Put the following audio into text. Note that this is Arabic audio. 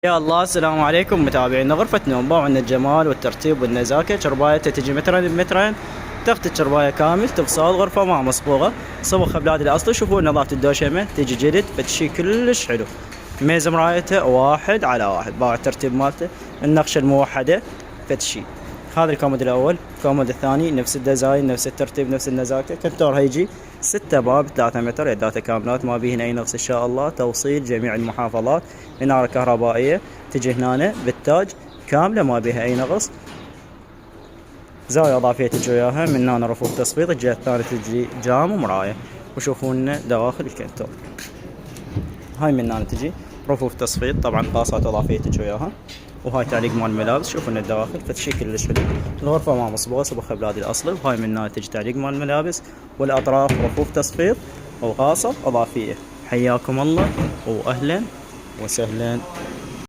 يا الله، السلام عليكم متابعينا غرفة نوم. باوعنا الجمال والترتيب والنزاكة. شربايتها تجي مترين بمترين، تاخذ الشرباية كامل تفصل غرفة ما مصبوغة، صبغها بلاد الأصل. شوفوا نظافة الدوشمة، تجي جلد فتشي كلش حلو. ميز مرايتها واحد على واحد، باوع الترتيب مالته، النقشة الموحدة فتشي. هذا الكومود الأول. الكومود الثاني نفس الديزاين، نفس الترتيب، نفس النزاكة. كنتور هيجي 6 باب 3 متر، يداته كاملات ما بيهن أي نقص إن شاء الله. توصيل جميع المحافظات. إنارة كهربائية تجي هنا بالتاج كاملة ما بيها أي نقص. زاوية إضافية تجي وياها، من هنا رفوف تصفيط، الجهة الثانية تجي جام ومراية. وشوفونا دواخل الكنتور. هاي من هنا تجي رفوف تصفيط، طبعا قاصات إضافية تجي وياها. وهاي تعليق مال الملابس. شوفوا لنا الدواخل فتشي كلش حلو. الغرفة ما مصبوغة، صبغها بلادي الأصلي. وهاي من هنا تجي تعليق مال الملابس، والأطراف رفوف تصفيط وقاصة إضافية. حياكم الله وأهلا وسهلا.